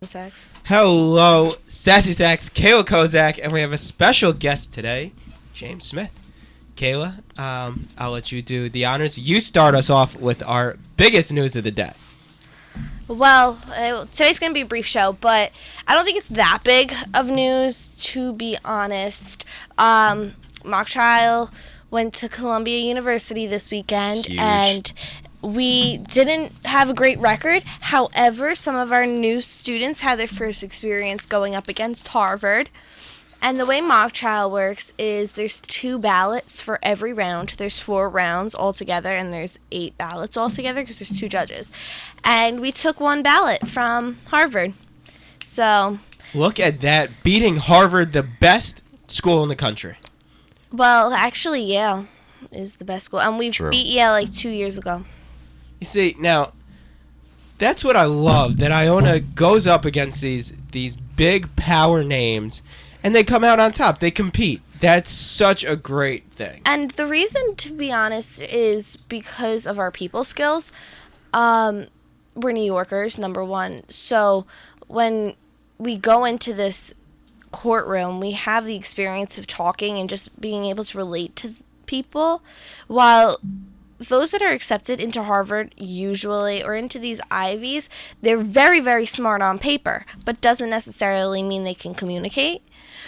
Sacks. Hello, Sassy Sacks, Kayla Kozak, and we have a special guest today, James Smith. Kayla, I'll let you do the honors. You start us off with our biggest news of the day. Well, today's going to be a brief show, but I don't think it's that big of news, to be honest. Mock Trial went to Columbia University this weekend, Huge. And we didn't have a great record. However, some of our new students had their first experience going up against Harvard. And the way mock trial works is there's 2 ballots for every round. There's 4 rounds altogether, and there's 8 ballots altogether because there's 2 judges. And we took 1 ballot from Harvard. So, Look at that, beating Harvard, the best school in the country. well, actually, Yale is the best school. And we True. beat Yale like 2 years ago. You see, now, that's what I love, that Iona goes up against these big power names, and they come out on top. They compete. That's such a great thing. And the reason, to be honest, is because of our people skills. We're New Yorkers, number one. So when we go into this courtroom, we have the experience of talking and just being able to relate to people. While those that are accepted into Harvard usually, or into these Ivies, they're very, very smart on paper, but doesn't necessarily mean they can communicate.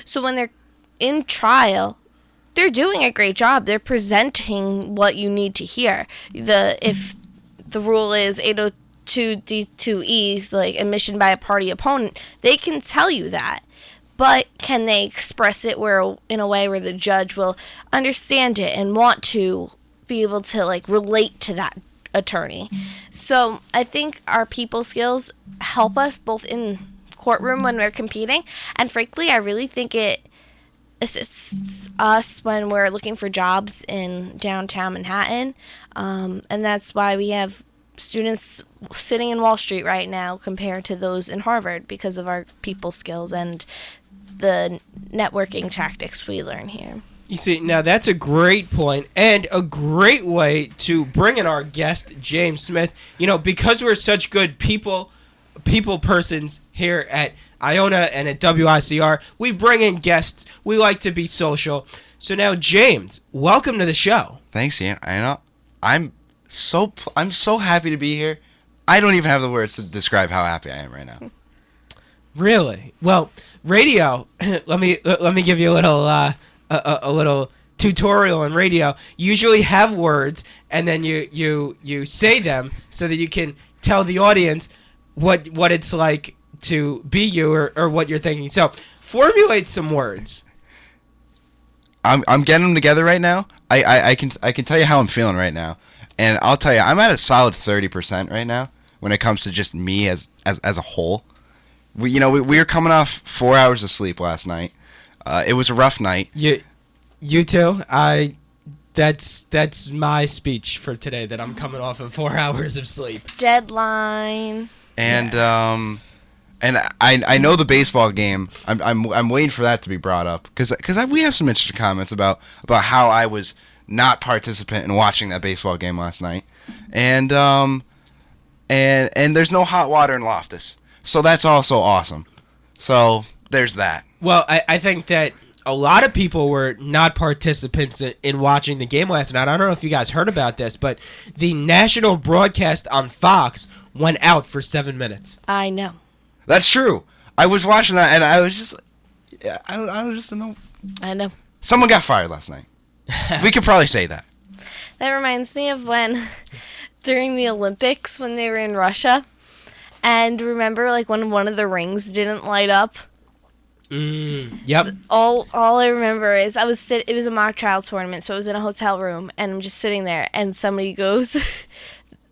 So when they're in trial, they're doing a great job. They're presenting what you need to hear. If the rule is 802D2E, like admission by a party opponent, they can tell you that. But can they express it in a way where the judge will understand it and want to be able to like relate to that attorney? So I think our people skills help us both in courtroom when we're competing, and frankly I really think it assists us when we're looking for jobs in downtown Manhattan, and that's why we have students sitting in Wall Street right now compared to those in Harvard, because of our people skills and the networking tactics we learn here. You see, now that's a great point and a great way to bring in our guest, James Smith. You know, because we're such good people persons here at Iona and at WICR, we bring in guests. We like to be social. So now, James, welcome to the show. Thanks, Ian. I know. I'm so happy to be here. I don't even have the words to describe how happy I am right now. Really? Well, radio. let me give you a little tutorial on radio. You usually have words, and then you say them so that you can tell the audience what it's like to be you, or what you're thinking. So formulate some words. I'm getting them together right now. I can tell you how I'm feeling right now, and I'll tell you I'm at a solid 30% right now when it comes to just me as a whole. We were coming off 4 hours of sleep last night. It was a rough night. You too. That's my speech for today, that I'm coming off of 4 hours of sleep. Deadline. And and I know the baseball game. I'm waiting for that to be brought up because we have some interesting comments about how I was not participant in watching that baseball game last night, and there's no hot water in Loftus, so that's also awesome. So there's that. Well, I think that a lot of people were not participants in watching the game last night. I don't know if you guys heard about this, but the national broadcast on Fox went out for 7 minutes. I know. That's true. I was watching that, and I was just, I don't know. I know. Someone got fired last night. We could probably say that. That reminds me of when, during the Olympics, when they were in Russia, and remember, like, when one of the rings didn't light up? Yep. All I remember is it was a mock trial tournament, so I was in a hotel room, and I'm just sitting there, and somebody goes,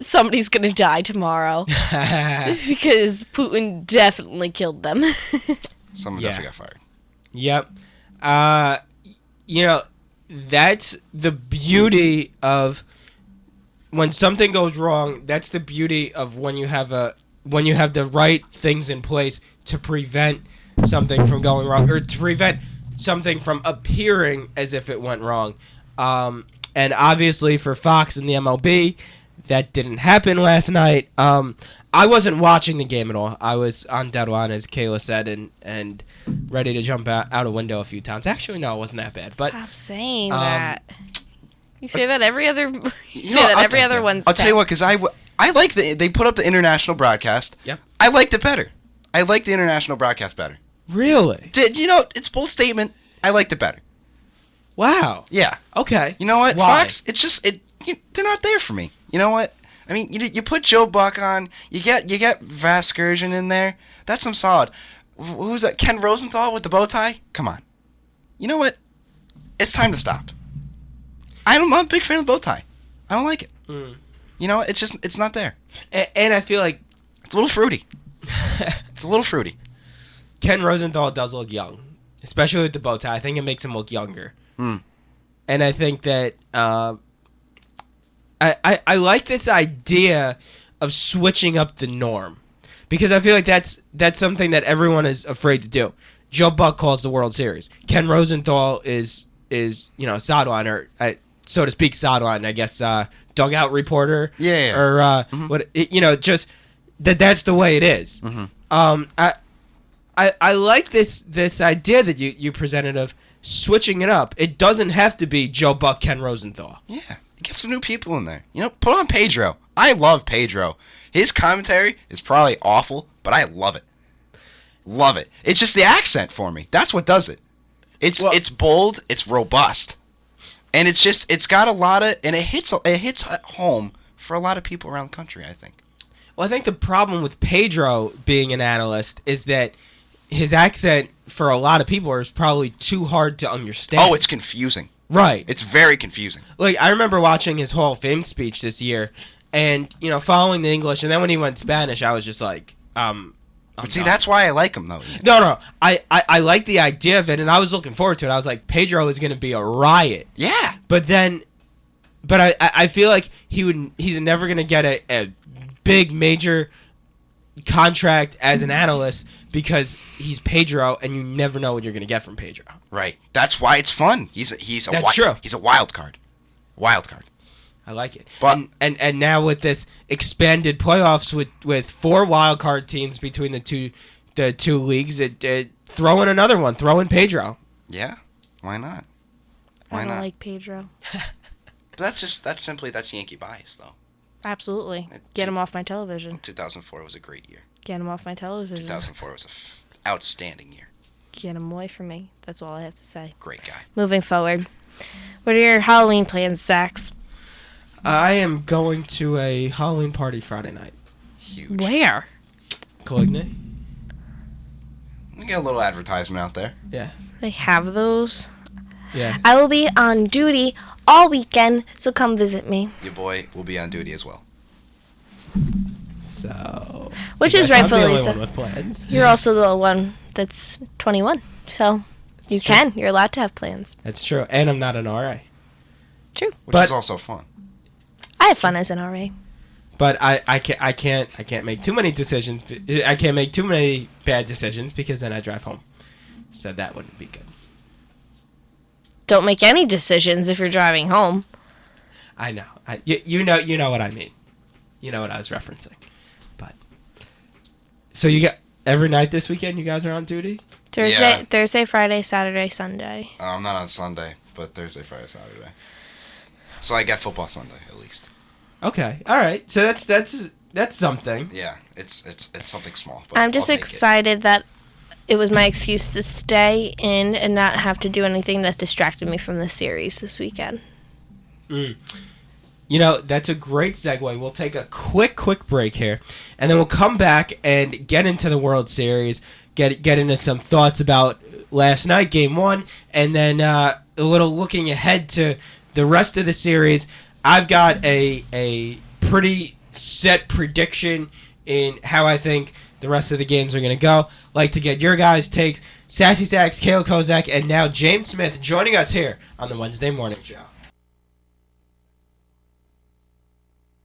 somebody's gonna die tomorrow, because Putin definitely killed them. Someone definitely got fired. Yep. That's the beauty of when something goes wrong. That's the beauty of when you have the right things in place to prevent something from going wrong, or to prevent something from appearing as if it went wrong. And obviously for Fox and the MLB, that didn't happen last night. I wasn't watching the game at all. I was on dead on, as Kayla said, and ready to jump out a window a few times. Actually, no, it wasn't that bad. But Stop saying that. You say that every other. You say know, that I'll every tell- other Wednesday. I'll tell you what, because I like they put up the international broadcast. Yep. I liked it better. I liked the international broadcast better. really, It's a bold statement. I liked it better. wow. Yeah. Okay. You know what, Why? Fox? It's just they're not there for me. You know what? I mean, you put Joe Buck on. You get Vasgersian in there. That's some solid. Who's that? Ken Rosenthal with the bow tie? Come on. You know what? It's time to stop. I'm a big fan of the bow tie. I don't like it. Mm. You know, it's not there. And I feel like It's a little fruity. It's a little fruity. Ken Rosenthal does look young, especially with the bow tie. I think it makes him look younger. Mm. And I think that I like this idea of switching up the norm, because I feel like that's something that everyone is afraid to do. Joe Buck calls the World Series. Ken Rosenthal is sideline, or so to speak, sideline. I guess dugout reporter. Yeah. Or just that's the way it is. I like this idea that you presented of switching it up. It doesn't have to be Joe Buck, Ken Rosenthal. Yeah. Get some new people in there. Put on Pedro. I love Pedro. His commentary is probably awful, but I love it. Love it. It's just the accent for me. That's what does it. It's bold, it's robust. And it's got a lot of, and it hits at home for a lot of people around the country, I think. Well, I think the problem with Pedro being an analyst is that his accent for a lot of people is probably too hard to understand. Oh, it's confusing. right. It's very confusing. Like, I remember watching his Hall of Fame speech this year, and following the English, and then when he went Spanish, I was just like, But see, that's why I like him, though. No, I like the idea of it, and I was looking forward to it. I was like, Pedro is going to be a riot. Yeah. But I feel like he's never going to get a big major contract as an analyst because he's Pedro, and you never know what you're going to get from Pedro. Right. That's why it's fun. That's true. He's a wild card. Wild card. I like it. But- and now with this expanded playoffs with 4 wild card teams between the two leagues, throw in another one. Throw in Pedro. Yeah. Why not? I Why don't not? like Pedro. But that's Yankee bias, though. Absolutely. Get him off my television. 2004 was a great year. Get him off my television. 2004 was a outstanding year. Get him away from me. That's all I have to say. Great guy. Moving forward. What are your Halloween plans, Sax? I am going to a Halloween party Friday night. Huge. Where? Coligny? We get a little advertisement out there. Yeah. They have those. Yeah. I will be on duty all weekend, so come visit me. Your boy will be on duty as well. So. Which I is guess I'm the rightfully only so. one with plans. You're also the one that's 21, so you true. can. You're allowed to have plans. That's true. And I'm not an RA. True. Which But- is also fun. I have fun as an RA. But I can't make too many decisions. I can't make too many bad decisions because then I drive home. So that wouldn't be good. Don't make any decisions if you're driving home. I know. You know what I mean. You know what I was referencing. But so you got every night this weekend. You guys are on duty. Yeah. Thursday, Friday, Saturday, Sunday. I'm not on Sunday, but Thursday, Friday, Saturday. So I get football Sunday at least. Okay. All right. So that's something. Yeah, it's something small. But I'm just I'll take it. excited that it was my excuse to stay in and not have to do anything that distracted me from the series this weekend. That's a great segue. We'll take a quick break here, and then we'll come back and get into the World Series, get into some thoughts about last night, Game 1, and then a little looking ahead to the rest of the series. I've got a pretty set prediction in how I think the rest of the games are going to go. Like to get your guys' takes. Sassy Stacks, Kale Kozak, and now James Smith joining us here on the Wednesday Morning Show.